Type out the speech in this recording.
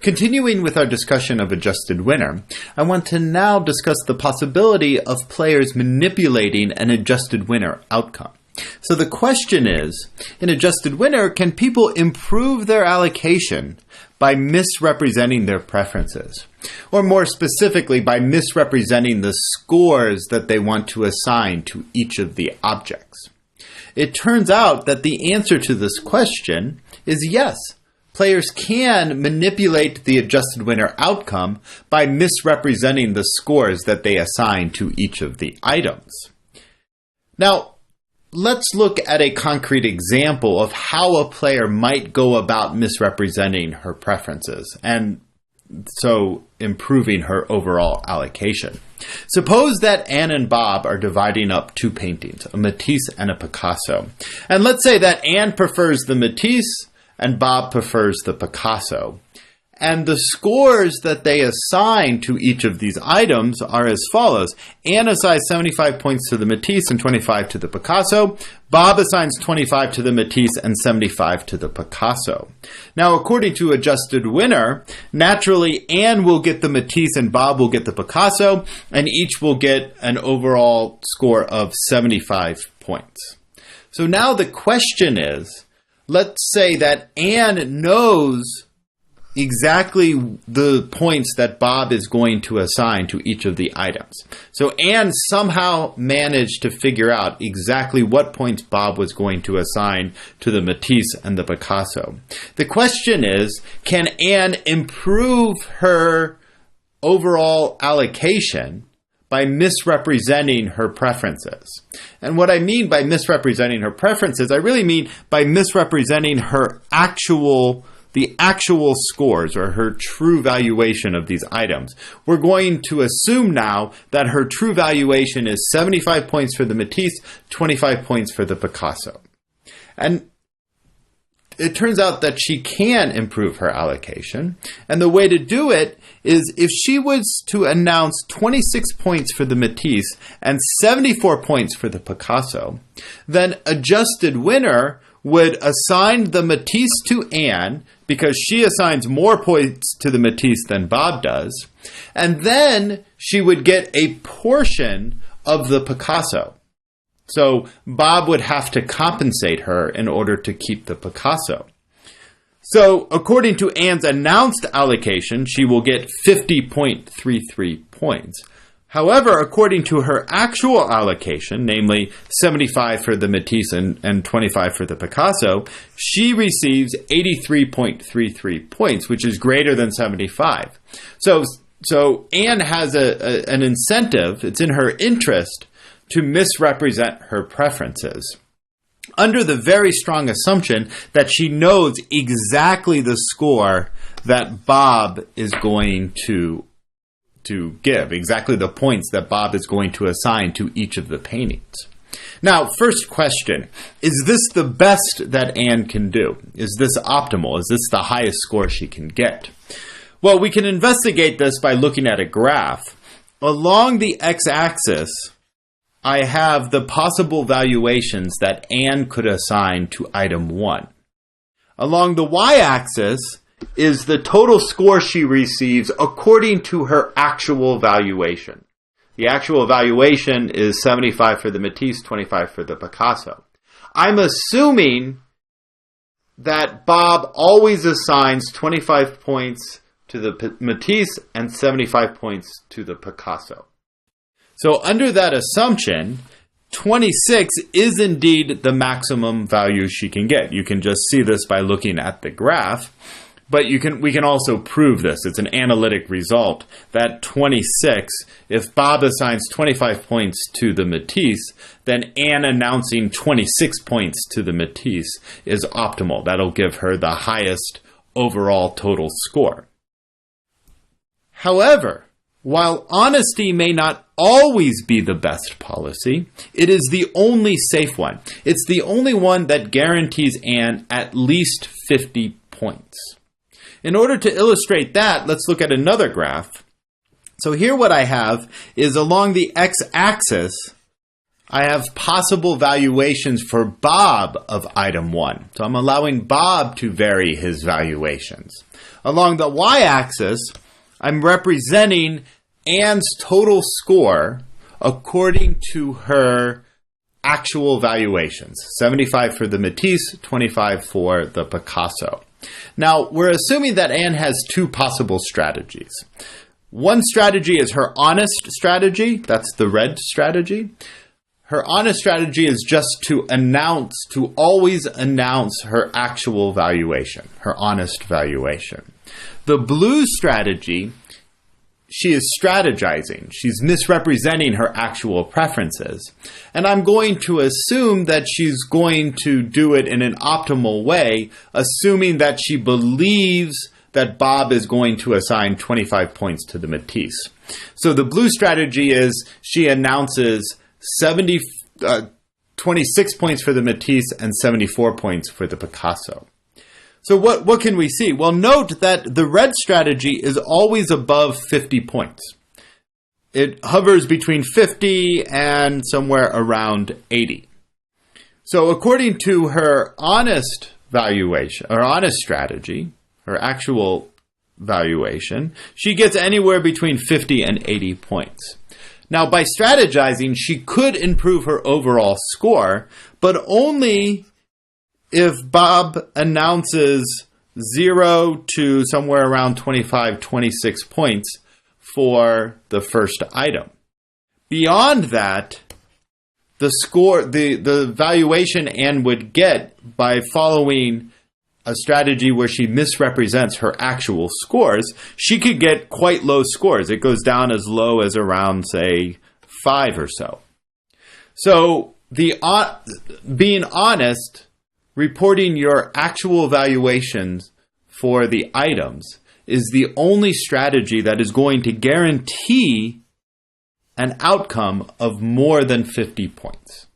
Continuing with our discussion of adjusted winner, I want to now discuss the possibility of players manipulating an adjusted winner outcome. So the question is, in adjusted winner, can people improve their allocation by misrepresenting their preferences? Or more specifically, by misrepresenting the scores that they want to assign to each of the objects? It turns out that the answer to this question is yes. Players can manipulate the adjusted winner outcome by misrepresenting the scores that they assign to each of the items. Now, let's look at a concrete example of how a player might go about misrepresenting her preferences, and so improving her overall allocation. Suppose that Anne and Bob are dividing up two paintings, a Matisse and a Picasso. And let's say that Anne prefers the Matisse and Bob prefers the Picasso. And the scores that they assign to each of these items are as follows. Anne assigns 75 points to the Matisse and 25 to the Picasso. Bob assigns 25 to the Matisse and 75 to the Picasso. Now, according to adjusted winner, naturally Anne will get the Matisse and Bob will get the Picasso, and each will get an overall score of 75 points. So now the question is, let's say that Anne knows exactly the points that Bob is going to assign to each of the items. So Anne somehow managed to figure out exactly what points Bob was going to assign to the Matisse and the Picasso. The question is, can Anne improve her overall allocation by misrepresenting her preferences? And what I mean by misrepresenting her preferences, I really mean by misrepresenting the actual scores or her true valuation of these items. We're going to assume now that her true valuation is 75 points for the Matisse, 25 points for the Picasso. And it turns out that she can improve her allocation. And the way to do it is if she was to announce 26 points for the Matisse and 74 points for the Picasso, then adjusted winner would assign the Matisse to Anne because she assigns more points to the Matisse than Bob does. And then she would get a portion of the Picasso. So Bob would have to compensate her in order to keep the Picasso. So according to Anne's announced allocation, she will get 50.33 points. However, according to her actual allocation, namely 75 for the Matisse and 25 for the Picasso, she receives 83.33 points, which is greater than 75. So Anne has an incentive, it's in her interest, to misrepresent her preferences, under the very strong assumption that she knows exactly the score that Bob is going to give, exactly the points that Bob is going to assign to each of the paintings. Now, first question, is this the best that Anne can do? Is this optimal? Is this the highest score she can get? Well, we can investigate this by looking at a graph. Along the x-axis, I have the possible valuations that Anne could assign to item 1. Along the y-axis is the total score she receives according to her actual valuation. The actual valuation is 75 for the Matisse, 25 for the Picasso. I'm assuming that Bob always assigns 25 points to the Matisse and 75 points to the Picasso. So under that assumption, 26 is indeed the maximum value she can get. You can just see this by looking at the graph, but we can also prove this. It's an analytic result that 26, if Bob assigns 25 points to the Matisse, then Anne announcing 26 points to the Matisse is optimal. That'll give her the highest overall total score. However, while honesty may not always be the best policy, it is the only safe one. It's the only one that guarantees Anne at least 50 points. In order to illustrate that, let's look at another graph. So here what I have is along the x-axis, I have possible valuations for Bob of item 1. So I'm allowing Bob to vary his valuations. Along the y-axis, I'm representing Anne's total score according to her actual valuations. 75 for the Matisse, 25 for the Picasso. Now, we're assuming that Anne has two possible strategies. One strategy is her honest strategy. That's the red strategy. Her honest strategy is just to always announce her actual valuation, her honest valuation. The blue strategy, she is strategizing. She's misrepresenting her actual preferences. And I'm going to assume that she's going to do it in an optimal way, assuming that she believes that Bob is going to assign 25 points to the Matisse. So the blue strategy is she announces 26 points for the Matisse and 74 points for the Picasso. So what can we see? Well, note that the red strategy is always above 50 points. It hovers between 50 and somewhere around 80. So according to her honest valuation, or honest strategy, her actual valuation, she gets anywhere between 50 and 80 points. Now, by strategizing, she could improve her overall score, but only if Bob announces 0 to somewhere around 25, 26 points for the first item. Beyond that, the score, the valuation Anne would get by following a strategy where she misrepresents her actual scores, she could get quite low scores. It goes down as low as around, say, 5 or so. So being honest, reporting your actual valuations for the items is the only strategy that is going to guarantee an outcome of more than 50 points.